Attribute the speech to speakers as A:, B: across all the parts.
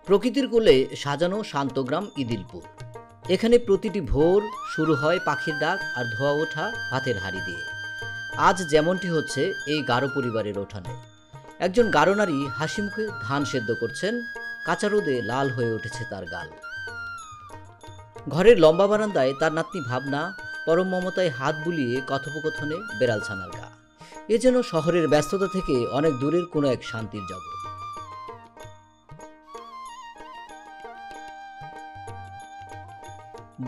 A: প্রকৃতির কোলে সাজানো শান্ত গ্রাম ইদিলপুর। এখানে প্রতিটি ভোর শুরু হয় পাখির ডাক আর ধোয়া ওঠা ভাতের হাঁড়ি দিয়ে। আজ যেমনটি হচ্ছে এই গারো পরিবারের ওঠানে। একজন গারো নারী হাসি মুখে ধান সেদ্ধ করছেন, কাঁচা রোদে লাল হয়ে উঠেছে তার গাল। ঘরের লম্বা বারান্দায় তার নাতনি ভাবনা পরম মমতায় হাত বুলিয়ে কথোপকথনে বেড়াল ছানার গা। এ যেন শহরের ব্যস্ততা থেকে অনেক দূরের কোনো এক শান্তির জগৎ।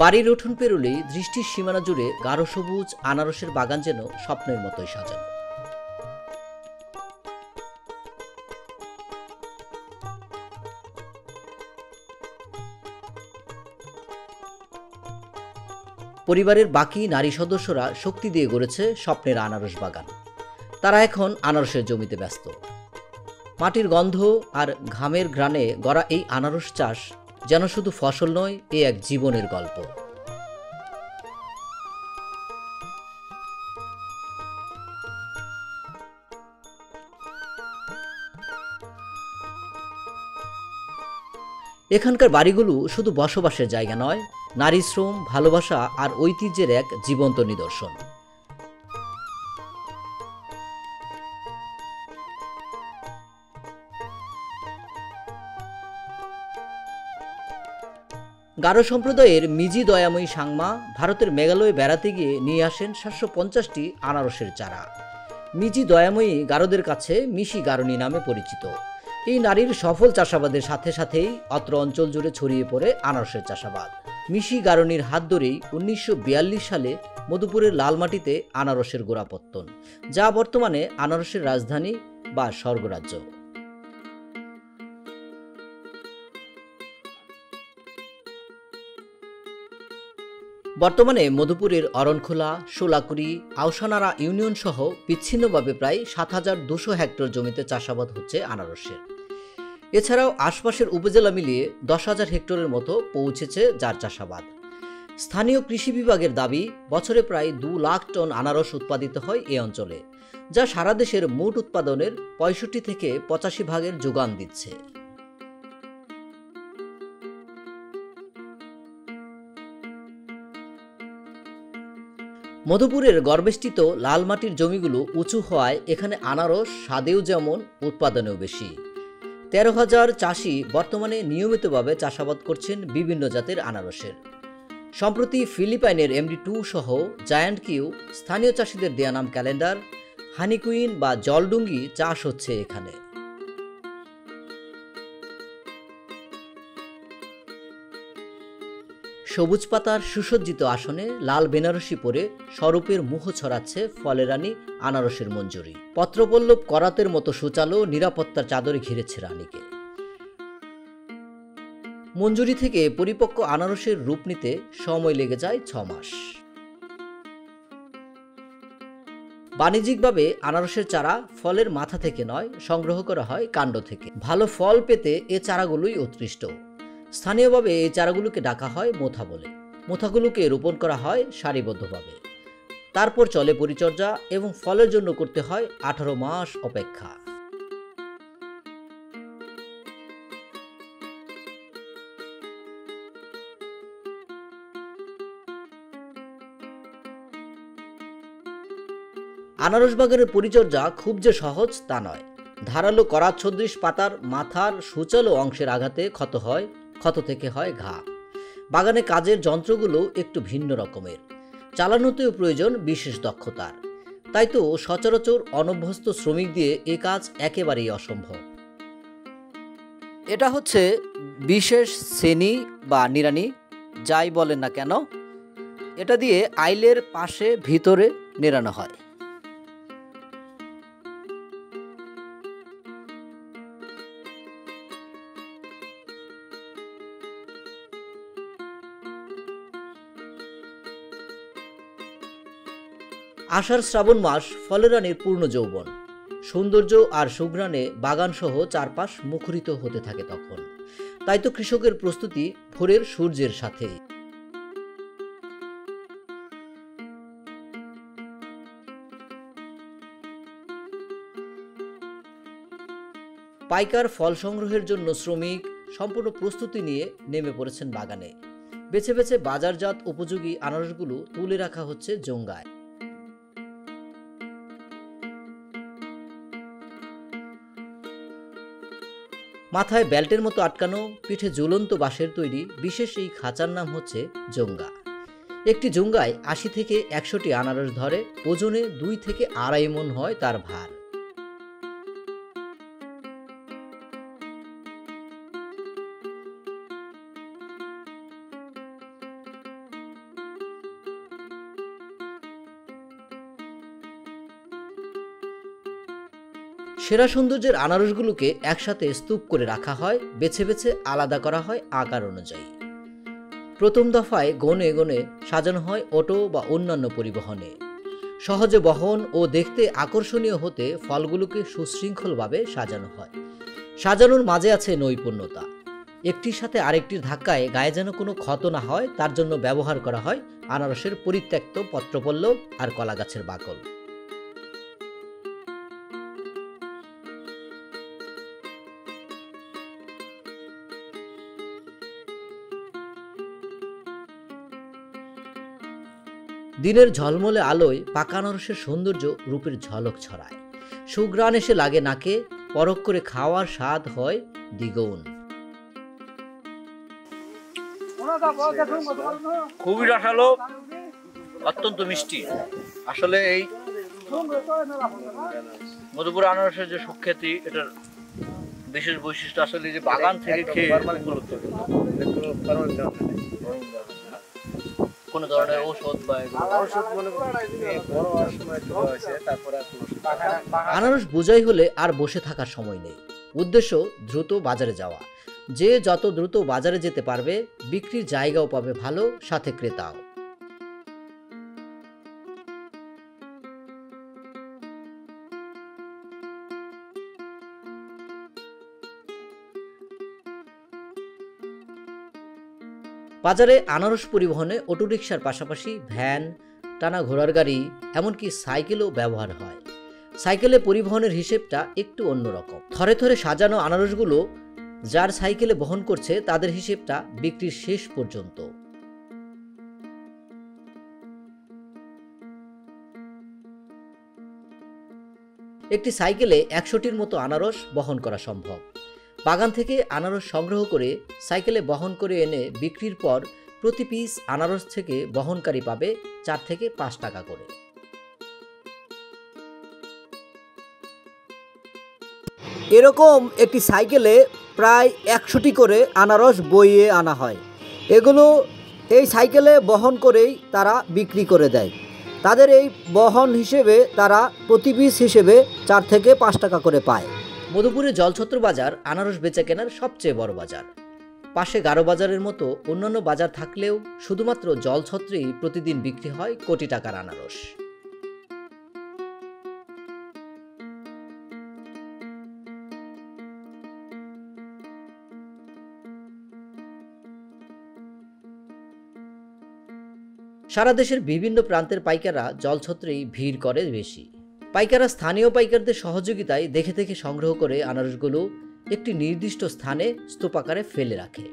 A: বাড়ির উঠোন পেরোলেই দৃষ্টির সীমানা জুড়ে গাঢ় সবুজ আনারসের বাগান যেন স্বপ্নের মতোই সাজানো। পরিবারের বাকি নারী সদস্যরা শক্তি দিয়ে গড়েছে স্বপ্নের আনারস বাগান। তারা এখন আনারসের জমিতে ব্যস্ত। মাটির গন্ধ আর ঘামের ঘ্রাণে গড়া এই আনারস চাষ যেন শুধু ফসল নয়, এ এক জীবনের গল্প। এখানকার বাড়িগুলো শুধু বসবাসের জায়গা নয়, নারী শ্রম, ভালোবাসা আর ঐতিহ্যের এক জীবন্ত নিদর্শন। গারো সম্প্রদায়ের মিজি দয়াময়ী সাংমা ভারতের মেঘালয়ে বেড়াতে গিয়ে নিয়ে আসেন 750টি আনারসের চারা। মিজি দয়াময়ী গারোদের কাছে মিশি গারুনি নামে পরিচিত। এই নারীর সফল চাষাবাদের সাথে সাথেই অত্র অঞ্চল জুড়ে ছড়িয়ে পড়ে আনারসের চাষাবাদ। মিশি গারুনির হাত ধরেই 1942 সালে মধুপুরের লালমাটিতে আনারসের গোড়াপত্তন, যা বর্তমানে আনারসের রাজধানী বা স্বর্গরাজ্য। বর্তমানে মধুপুরের অরণখোলা, শোলাকুড়ি, আউসানারা ইউনিয়ন সহ বিচ্ছিন্নভাবে প্রায় 7200 হেক্টর জমিতে চাষাবাদ হচ্ছে আনারসের। এছাড়াও আশপাশের উপজেলা মিলিয়ে 10,000 হেক্টরের মতো পৌঁছেছে যার চাষাবাদ। স্থানীয় কৃষি বিভাগের দাবি, বছরে প্রায় 2 লাখ টন আনারস উৎপাদিত হয় এ অঞ্চলে, যা সারা দেশের মোট উৎপাদনের 65 থেকে 85 ভাগের যোগান দিচ্ছে। মধুপুরের গর্বেষ্টিত লাল মাটির জমিগুলো উঁচু হওয়ায় এখানে আনারস স্বাদেও যেমন, উৎপাদনেও বেশি। 13,000 চাষি বর্তমানে নিয়মিতভাবে চাষাবাদ করছেন বিভিন্ন জাতের আনারসের। সম্প্রতি ফিলিপাইনের MD2 সহ জায়ান্ট কিউ, স্থানীয় চাষিদের দেয়া নাম ক্যালেন্ডার, হানিকুইন বা জলডুঙ্গি চাষ হচ্ছে এখানে। সবুজ পাতার সুসজ্জিত আসনে লাল বেনারসি পরে স্বরূপের মুখ ছড়াচ্ছে ফলেরানি আনারসের মঞ্জুরি। পত্রপল্লব করাতের মতো সুচালো নিরাপত্তার চাদরে ঘিরেছে রানীকে। মঞ্জুরি থেকে পরিপক্ক আনারসের রূপ নিতে সময় লেগে যায় 6 মাস। বাণিজ্যিকভাবে আনারসের চারা ফলের মাথা থেকে নয়, সংগ্রহ করা হয় কাণ্ড থেকে। ভালো ফল পেতে এ চারাগুলোই উৎকৃষ্ট। স্থানীয়ভাবে এই চারাগুলোকে ডাকা হয় মোথা বলে। মোথাগুলোকে রোপণ করা হয় সারিবদ্ধভাবে। তারপর চলে পরিচর্যা এবং ফলের জন্য করতে হয় 18 মাস অপেক্ষা। আনারস বাগানের পরিচর্যা খুব যে সহজ তা নয়। ধারালো করাত সদৃশ পাতার মাথার সুচালো অংশের আঘাতে ক্ষত হয়, ক্ষত থেকে হয় ঘা। বাগানে কাজের যন্ত্রগুলো একটু ভিন্ন রকমের, চালানোতেও প্রয়োজন বিশেষ দক্ষতার। তাই তো সচরাচর অনভ্যস্ত শ্রমিক দিয়ে এ কাজ একেবারেই অসম্ভব। এটা হচ্ছে বিশেষ শ্রেণী বা নিড়ানি, যাই বলেন না কেন। এটা দিয়ে আইলের পাশে ভিতরে নেড়ানো হয়। আষাঢ় শ্রাবণ মাস ফলেরানির পূর্ণ যৌবন। সৌন্দর্য আর সুঘ্রাণে বাগানসহ চারপাশ মুখরিত হতে থাকে তখন। তাই তো কৃষকের প্রস্তুতি ভোরের সূর্যের সাথে। পাইকার ফল সংগ্রহের জন্য শ্রমিক, সম্পূর্ণ প্রস্তুতি নিয়ে নেমে পড়েছেন বাগানে। বেছে বেছে বাজারজাত উপযোগী আনারসগুলো তুলে রাখা হচ্ছে জোঙ্গায়। মাথায় বেল্টের মতো আটকানো, পিঠে ঝুলন্ত বাঁশের তৈরি বিশেষ এই খাঁচার নাম হচ্ছে জোঙ্গা। একটি জোঙ্গায় ৮০ থেকে ১০০টি আনারস ধরে, ওজনে ২ থেকে ২.৫ মণ হয় তার ভার। সেরা সৌন্দর্যের আনারসগুলোকে একসাথে স্তূপ করে রাখা হয়, বেছে বেছে আলাদা করা হয় আকার অনুযায়ী। প্রথম দফায় গনে গনে সাজানো হয় অটো বা অন্যান্য পরিবহনে। সহজে বহন ও দেখতে আকর্ষণীয় হতে ফলগুলোকে সুশৃঙ্খলভাবে সাজানো হয়। সাজানোর মাঝে আছে নৈপুণ্যতা। একটির সাথে আরেকটির ধাক্কায় গায়ে যেন কোনো ক্ষত না হয় তার জন্য ব্যবহার করা হয় আনারসের পরিত্যক্ত পত্রপল্লব আর কলাগাছের বাকল। দিনের ঝলমলে আলোয় পাকা আনারসের সৌন্দর্য রূপের ঝলক ছড়ায়। সুঘ্রাণ এসে লাগে নাকে, পরখ করে খাওয়ার স্বাদ হয় দ্বিগুণ।
B: খুবই রসালো, অত্যন্ত মিষ্টি। আসলে এই মধুপুর আনারসের যে সুখ্যাতি, এটার বিশেষ বৈশিষ্ট্য আসলে যে বাগান থেকে খেয়ে কোনো ধরনের ঔষধ বা
A: আনারস বোঝাই হলে আর বসে থাকার সময় নেই। উদ্দেশ্য দ্রুত বাজারে যাওয়া। যে যত দ্রুত বাজারে যেতে পারবে, বিক্রির জায়গাও পাবে ভালো, সাথে ক্রেতাও। বাজারে আনারস পরিবহনে অটোরিকশার পাশাপাশি ভ্যান, টানা ঘোড়ার গাড়ি, এমনকি সাইকেলও ব্যবহার হয়। সাইকেলে পরিবহনের হিসেবটা একটু অন্যরকম। থরে থরে সাজানো আনারসগুলো যার সাইকেলে বহন করছে তাদের হিসেবটা বিক্রির শেষ পর্যন্ত। একটি সাইকেলে ১০০টির মতো আনারস বহন করা সম্ভব। বাগান থেকে আনারস সংগ্রহ করে সাইকেলে বহন করে এনে বিক্রির পর প্রতি পিস আনারস থেকে বহনকারী পাবে ৪ থেকে ৫ টাকা করে।
C: এরকম একটি সাইকেলে প্রায় ১০০টি করে আনারস বইয়ে আনা হয়। এগুলো এই সাইকেলে বহন করেই তারা বিক্রি করে দেয়। তাদের এই বহন হিসেবে তারা প্রতি পিস হিসেবে ৪ থেকে ৫ টাকা করে পায়।
A: মধুপুরে জলছত্র বাজার আনারস বেচা কেনার সবচেয়ে বড় বাজার। পাশে গারো বাজারের মতো অন্যান্য বাজার থাকলেও শুধুমাত্র জলছত্রেই প্রতিদিন বিক্রি হয় কোটি টাকার আনারস। সারা দেশের বিভিন্ন প্রান্তের পাইকাররা জলছত্রেই ভিড় করে বেশি। পাইকাররা স্থানীয় পাইকারদের সহযোগিতায় দেখে দেখে সংগ্রহ করে আনারসগুলো একটি নির্দিষ্ট স্থানে স্তূপাকারে ফেলে রাখে।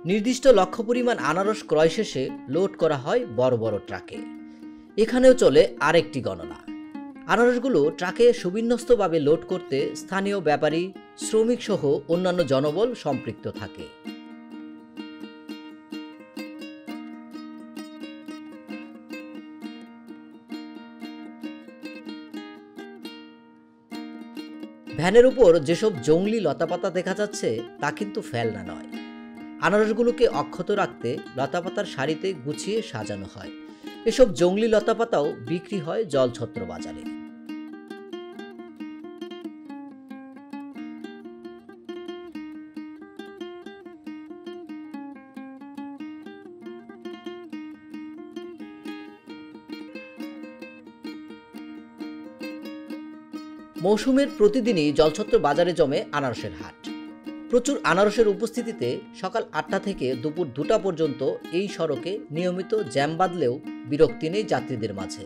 A: নির্দিষ্ট লক্ষ্য পরিমাণ আনারস ক্রয় শেষে লোড করা হয় বড় বড় ট্রাকে। এখানেও চলে আরেকটি গণনা। আনারসগুলো ট্রাকে সুবিন্যস্তভাবে লোড করতে স্থানীয় ব্যাপারী, শ্রমিক সহ অন্যান্য জনবল সম্পৃক্ত থাকে। ভ্যানের উপর যেসব জংলি লতাপাতা দেখা যাচ্ছে তা কিন্তু ফেলনা নয়। আনারসগুলোকে অক্ষত রাখতে লতাপাতার সারিতে গুছিয়ে সাজানো হয়। এসব জংলি লতাপাতাও বিক্রি হয় জলছত্র বাজারে। মৌসুমের প্রতিদিনই জলছত্র বাজারে জমে আনারসের হাট। প্রচুর আনারসের উপস্থিতিতে সকাল 8টা থেকে দুপুর 2টা পর্যন্ত এই সড়কে নিয়মিত জ্যাম বাঁধলেও বিরক্তি নেই যাত্রীদের মাঝে।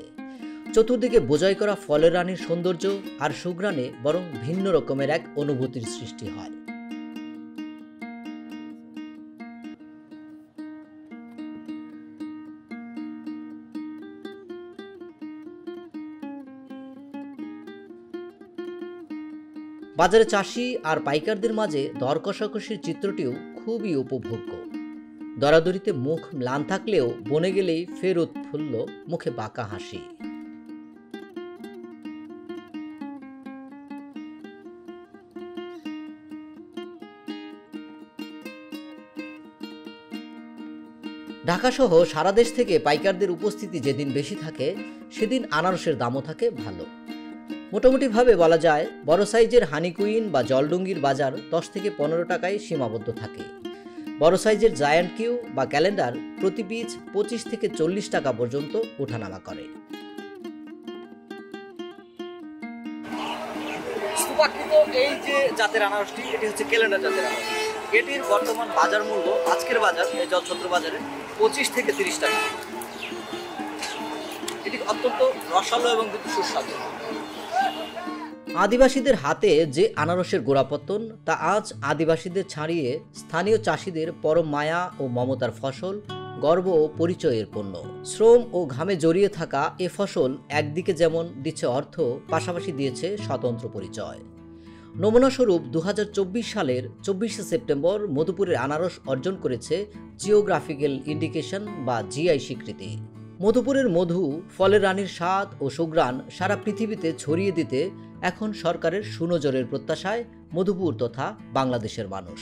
A: চতুর্দিকে বোঝাই করা ফলের রানীর সৌন্দর্য আর সুঘ্রাণে বরং ভিন্ন রকমের এক অনুভূতির সৃষ্টি হয়। বাজারে চাষি আর পাইকারদের মাঝে দর কষাকষির চিত্রটিও খুবই উপভোগ্য। দরাদরিতে মুখ ম্লান থাকলেও বনে গেলেই ফের উৎফুল্ল মুখে বাঁকা হাসি। ঢাকাসহ সারা দেশ থেকে পাইকারদের উপস্থিতি যেদিন বেশি থাকে সেদিন আনারসের দামও থাকে ভালো। মোটামুটিভাবে বলা যায় বড় সাইজের হানিকুইন বা জলডুঙ্গির বাজার 10 থেকে 15 টাকায় সীমাবদ্ধ থাকে। বড় সাইজের জায়ান্ট কিউ বা ক্যালেন্ডার প্রতি পিস 25 থেকে 40 টাকা পর্যন্ত ওঠানামা করে।
C: সুপাকৃত এই যে জাতের আনারসটি, এটি হচ্ছে ক্যালেন্ডার জাতের আনারস। এটির বর্তমান বাজার মূল্য আজকের বাজার এই জলছত্র বাজারে 25 থেকে 30 টাকা। এটি অত্যন্ত রসালো এবং কিন্তু সুস্বাদু।
A: আদিবাসীদের হাতে যে আনারসের গোড়াপত্তন তা আজ আদিবাসীদের ছাড়িয়ে স্থানীয় চাষিদের পরম মায়া ও মমতার ফসল, গর্ব ও পরিচয়ের পণ্য। শ্রম ও ঘামে জড়িয়ে থাকা এ ফসল একদিকে যেমন দিচ্ছে অর্থ, পাশাপাশি দিয়েছে স্বতন্ত্র পরিচয়। নমুনাস্বরূপ 2024 সালের 24শে সেপ্টেম্বর মধুপুরের আনারস অর্জন করেছে জিওগ্রাফিক্যাল ইন্ডিকেশন বা জিআই স্বীকৃতি। মধুপুরের মধু, ফলের রানীর স্বাদ ও সুঘ্রাণ সারা পৃথিবীতে ছড়িয়ে দিতে এখন সরকারের সুনজরের প্রত্যাশায় মধুপুর তথা বাংলাদেশের মানুষ।